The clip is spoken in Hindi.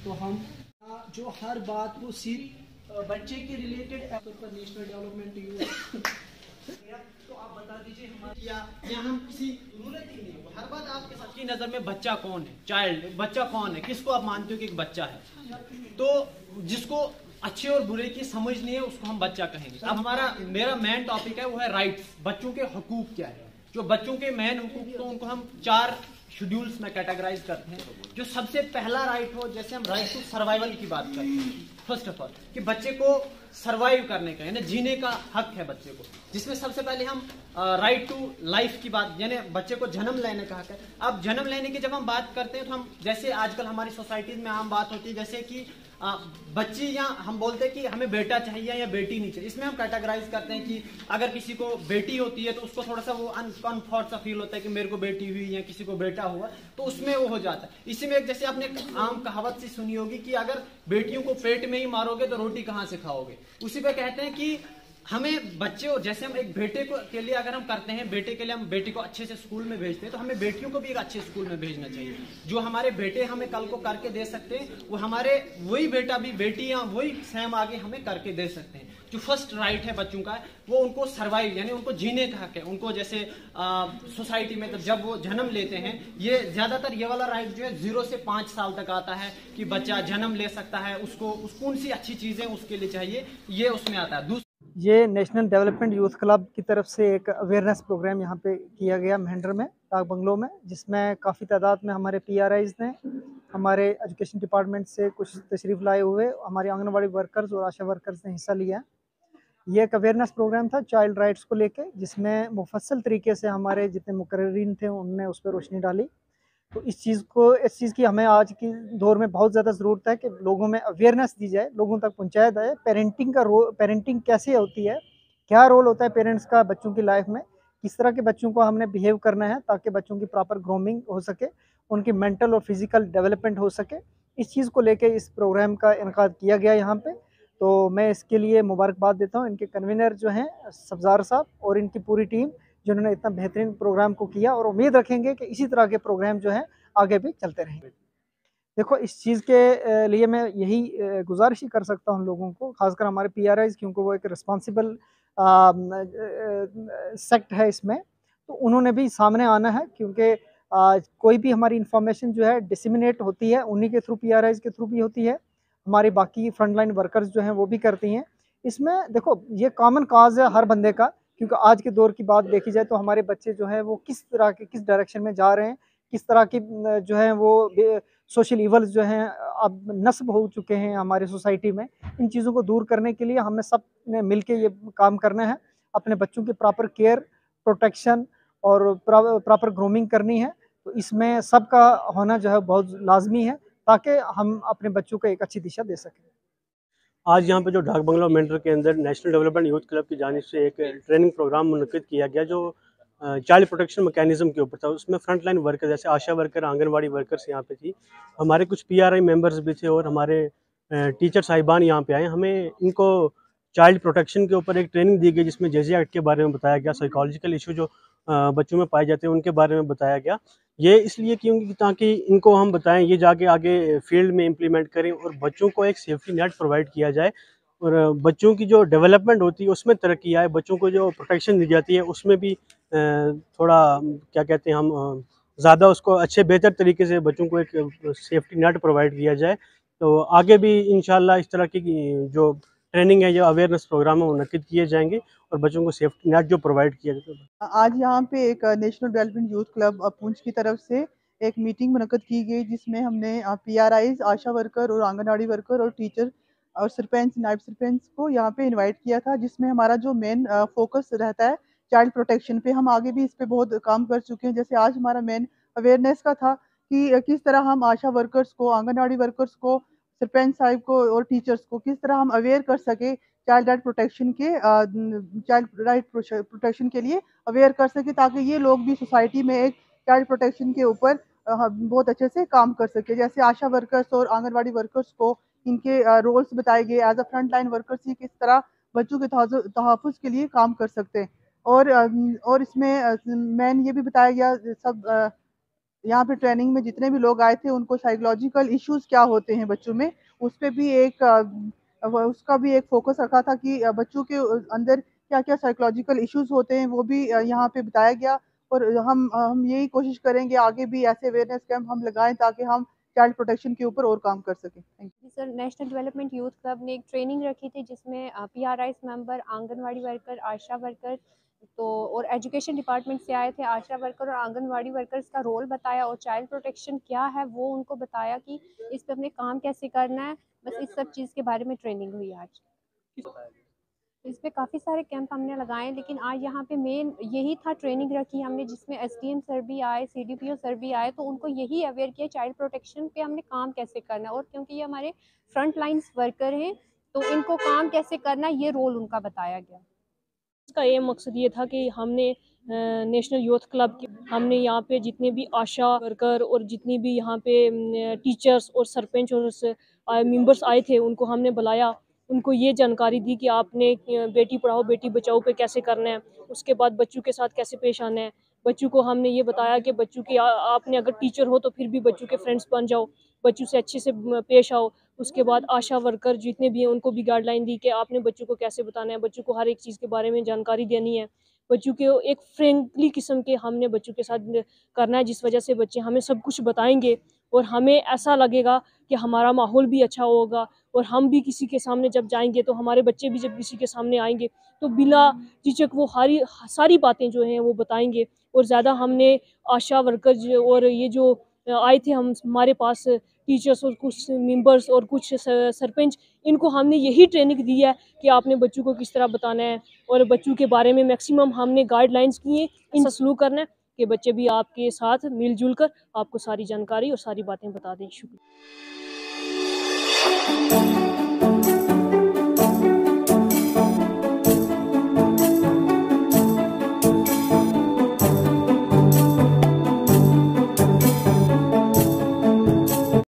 तो हम जो हर बात को सिर्फ बच्चे के रिलेटेड पर नेशनल डेवलपमेंट तो आप बता दीजिए हमारे या हम किसी रूरल की नहीं हो, हर बात आपके साथ की नज़र में बच्चा कौन है, चाइल्ड बच्चा कौन है, किसको आप मानते हो कि एक बच्चा है। तो जिसको अच्छे और बुरे की समझ नहीं है उसको हम बच्चा कहेंगे। अब मेरा मेन टॉपिक है वो है राइट्स, बच्चों के हकूक क्या है। जो बच्चों के मेन हकूक तो उनको हम 4 शेड्यूल्स में कैटेगराइज करते हैं। जो सबसे पहला राइट हो, जैसे हम राइट टू सर्वाइवल की बात करते हैं, फर्स्ट ऑफ ऑल कि बच्चे को सर्वाइव करने का यानी जीने का हक है बच्चे को, जिसमें सबसे पहले हम राइट टू लाइफ की बात यानी बच्चे को जन्म लेने का हक है। अब जन्म लेने की जब हम बात करते हैं तो हम जैसे आजकल हमारी सोसाइटीज में आम बात होती है जैसे कि बच्ची या हम बोलते हैं कि हमें बेटा चाहिए या बेटी नहीं चाहिए। इसमें हम कैटेगराइज करते हैं कि अगर किसी को बेटी होती है तो उसको थोड़ा सा वो अनकंफर्ट सा फील होता है कि मेरे को बेटी हुई या किसी को बेटा हुआ, तो उसमें वो हो जाता है। इसी में एक जैसे आपने आम कहावत सी सुनी होगी कि अगर बेटियों को पेट में ही मारोगे तो रोटी कहाँ से खाओगे। उसी पे कहते हैं कि हमें बच्चे और जैसे हम एक बेटे को के लिए अगर हम करते हैं, बेटे के लिए हम बेटी को अच्छे से स्कूल में भेजते हैं, तो हमें बेटियों को भी एक अच्छे स्कूल में भेजना चाहिए। जो हमारे बेटे हमें कल को करके दे सकते हैं वो हमारे वही बेटा भी बेटियां वही सेम आगे हमें करके दे सकते हैं। जो फर्स्ट राइट है बच्चों का वो उनको सर्वाइव यानी उनको जीने का हक है। उनको जैसे सोसाइटी में तो जब वो जन्म लेते हैं, ये ज्यादातर ये वाला राइट जो है 0 से 5 साल तक आता है कि बच्चा जन्म ले सकता है, उसको कौन सी अच्छी चीजें उसके लिए चाहिए ये उसमें आता है। ये नेशनल डेवलपमेंट यूथ क्लब की तरफ से एक अवेयरनेस प्रोग्राम यहाँ पे किया गया महेंद्र में, डाक बंगलों में, जिसमें काफ़ी तादाद में हमारे PRIs ने, हमारे एजुकेशन डिपार्टमेंट से कुछ तशरीफ़ लाए हुए हमारे आंगनवाड़ी वर्कर्स और आशा वर्कर्स ने हिस्सा लिया। ये एक अवेयरनेस प्रोग्राम था चाइल्ड राइट्स को लेके, जिसमें मुफस्सल तरीके से हमारे जितने मुकर्रीन थे उनने उस पर रोशनी डाली। तो इस चीज़ की हमें आज की दौर में बहुत ज़्यादा ज़रूरत है कि लोगों में अवेयरनेस दी जाए, लोगों तक पहुंचाया जाए। पेरेंटिंग कैसे होती है, क्या रोल होता है पेरेंट्स का बच्चों की लाइफ में, किस तरह के बच्चों को हमने बिहेव करना है ताकि बच्चों की प्रॉपर ग्रूमिंग हो सके, उनकी मेंटल और फिजिकल डेवलपमेंट हो सके। इस चीज़ को लेके इस प्रोग्राम का इनकाद किया गया यहाँ पे। तो मैं इसके लिए मुबारकबाद देता हूँ इनके कन्वीनर जो हैं सब्ज़ार साहब और इनकी पूरी टीम, जिन्होंने इतना बेहतरीन प्रोग्राम को किया, और उम्मीद रखेंगे कि इसी तरह के प्रोग्राम जो हैं आगे भी चलते रहेंगे। देखो, इस चीज़ के लिए मैं यही गुजारिश ही कर सकता हूँ लोगों को, खासकर हमारे PRIs, क्योंकि वो एक रिस्पॉन्सिबल सेक्ट है इसमें, तो उन्होंने भी सामने आना है, क्योंकि कोई भी हमारी इंफॉर्मेशन जो है डिसमिनेट होती है उन्हीं के थ्रू, PRIs के थ्रू भी होती है, हमारी बाकी फ्रंटलाइन वर्कर्स जो हैं वो भी करती हैं। इसमें देखो ये कॉमन काज है हर बंदे का, क्योंकि आज के दौर की बात देखी जाए तो हमारे बच्चे जो हैं वो किस तरह के किस डायरेक्शन में जा रहे हैं, किस तरह की जो है वो सोशल इवल्स जो हैं अब नस्ब हो चुके हैं हमारी सोसाइटी में। इन चीज़ों को दूर करने के लिए हमें सब ने मिल के ये काम करना है, अपने बच्चों की प्रॉपर केयर, प्रोटेक्शन और प्रॉपर ग्रूमिंग करनी है। तो इसमें सबका होना जो है बहुत लाजमी है, ताकि हम अपने बच्चों को एक अच्छी दिशा दे सकें। आज यहाँ पे जो डाक बंगला मेंटर के अंदर नेशनल डेवलपमेंट यूथ क्लब की जानिब से एक ट्रेनिंग प्रोग्राम मुनक्किद किया गया जो चाइल्ड प्रोटेक्शन मैकेनिज्म के ऊपर था। उसमें फ्रंट लाइन वर्कर जैसे आशा वर्कर, आंगनवाड़ी वर्कर्स यहाँ पे थी, हमारे कुछ PRI मेंबर्स भी थे और हमारे टीचर साहिबान यहाँ पे आए। हमें इनको चाइल्ड प्रोटेक्शन के ऊपर एक ट्रेनिंग दी गई जिसमें JJ एक्ट के बारे में बताया गया, साइकोलॉजिकल इशू जो बच्चों में पाए जाते हैं उनके बारे में बताया गया। ये इसलिए क्योंकि ताकि इनको हम बताएं, ये जाके आगे फील्ड में इम्प्लीमेंट करें और बच्चों को एक सेफ्टी नेट प्रोवाइड किया जाए और बच्चों की जो डेवलपमेंट होती है उसमें तरक्की आए, बच्चों को जो प्रोटेक्शन दी जाती है उसमें भी थोड़ा क्या कहते हैं हम ज़्यादा उसको अच्छे बेहतर तरीके से बच्चों को एक सेफ्टी नेट प्रोवाइड किया जाए। तो आगे भी इंशाल्लाह इस तरह की जो ट्रेनिंग है, जो अवेयरनेस प्रोग्राम है, मुनक्किद किए जाएंगे और बच्चों को सेफ्टी नेट जो प्रोवाइड किया जाएगा। आज यहाँ पे एक national development youth club Poonch की तरफ से एक मीटिंग मुनक्किद की गई, जिसमें हमने PRIs, आशा वर्कर और आंगनवाड़ी वर्कर और टीचर और सरपंच, नायब सरपंच को यहाँ पे इनवाइट किया था, जिसमें हमारा जो मेन फोकस रहता है चाइल्ड प्रोटेक्शन पे। हम आगे भी इस पे बहुत काम कर चुके हैं। जैसे आज हमारा मेन अवेयरनेस का था कि किस तरह हम आशा वर्कर्स को, आंगनवाड़ी वर्कर्स को, सरपंच साहिब को और टीचर्स को किस तरह हम अवेयर कर सके चाइल्ड राइट प्रोटेक्शन के, चाइल्ड राइट प्रोटेक्शन के लिए अवेयर कर सके, ताकि ये लोग भी सोसाइटी में एक चाइल्ड प्रोटेक्शन के ऊपर बहुत अच्छे से काम कर सके। जैसे आशा वर्कर्स और आंगनवाड़ी वर्कर्स को इनके रोल्स बताए गए as a front line workers, ये किस तरह बच्चों के तहफ़्फ़ुज़ के लिए काम कर सकते हैं। और इसमें मेन ये भी बताया गया सब यहाँ पे ट्रेनिंग में जितने भी लोग आए थे उनको साइकोलॉजिकल इश्यूज क्या होते हैं बच्चों में, उस पे भी उसका भी एक फोकस रखा था कि बच्चों के अंदर क्या क्या साइकोलॉजिकल इश्यूज होते हैं वो भी यहाँ पे बताया गया। और हम यही कोशिश करेंगे आगे भी ऐसे अवेयरनेस कैंप हम लगाएं ताकि हम चाइल्ड प्रोटेक्शन के ऊपर और काम कर सकें। Thank you. Sir, national development youth club ने एक ट्रेनिंग रखी थी जिसमें PRIs मेंबर, आंगनवाड़ी वर्कर, आशा वर्कर और एजुकेशन डिपार्टमेंट से आए थे। आशा वर्कर और आंगनवाड़ी वर्कर्स का रोल बताया और चाइल्ड प्रोटेक्शन क्या है वो उनको बताया कि इस पर हमने काम कैसे करना है। बस इस सब चीज़ के बारे में ट्रेनिंग हुई आज। इस पे काफ़ी सारे कैंप हमने लगाए, लेकिन आज यहाँ पे मेन यही था, ट्रेनिंग रखी हमने जिसमें SDM सर भी आए, CDPO सर भी आए, तो उनको यही अवेयर किया चाइल्ड प्रोटेक्शन पे हमने काम कैसे करना है। और क्योंकि ये हमारे फ्रंट लाइन्स वर्कर हैं तो इनको काम कैसे करना है ये रोल उनका बताया गया। इसका ये मकसद ये था कि हमने नेशनल यूथ क्लब की हमने यहाँ पे जितने भी आशा वर्कर और जितनी भी यहाँ पे टीचर्स और सरपंच और मेंबर्स आए थे उनको हमने बुलाया, उनको ये जानकारी दी कि आपने बेटी पढ़ाओ बेटी बचाओ पे कैसे करना है, उसके बाद बच्चों के साथ कैसे पेश आना है। बच्चों को हमने ये बताया कि बच्चों की आपने अगर टीचर हो तो फिर भी बच्चों के फ्रेंड्स बन जाओ, बच्चों से अच्छे से पेश आओ। उसके बाद आशा वर्कर जितने भी हैं उनको भी गाइडलाइन दी कि आपने बच्चों को कैसे बताना है, बच्चों को हर एक चीज़ के बारे में जानकारी देनी है, बच्चों के एक फ्रेंडली किस्म के हमने बच्चों के साथ करना है, जिस वजह से बच्चे हमें सब कुछ बताएंगे और हमें ऐसा लगेगा कि हमारा माहौल भी अच्छा होगा और हम भी किसी के सामने जब जाएंगे तो हमारे बच्चे भी जब किसी के सामने आएंगे तो बिला झिझक वो सारी बातें जो हैं वो बताएंगे। और ज़्यादा हमने आशा वर्कर और ये जो आए थे हमारे पास टीचर्स और कुछ मेंबर्स और कुछ सरपंच, इनको हमने यही ट्रेनिंग दी है कि आपने बच्चों को किस तरह बताना है और बच्चों के बारे में मैक्सिमम हमने गाइडलाइंस किए इनका सलूक करना है कि बच्चे भी आपके साथ मिलजुल कर आपको सारी जानकारी और सारी बातें बता दें। शुक्रिया।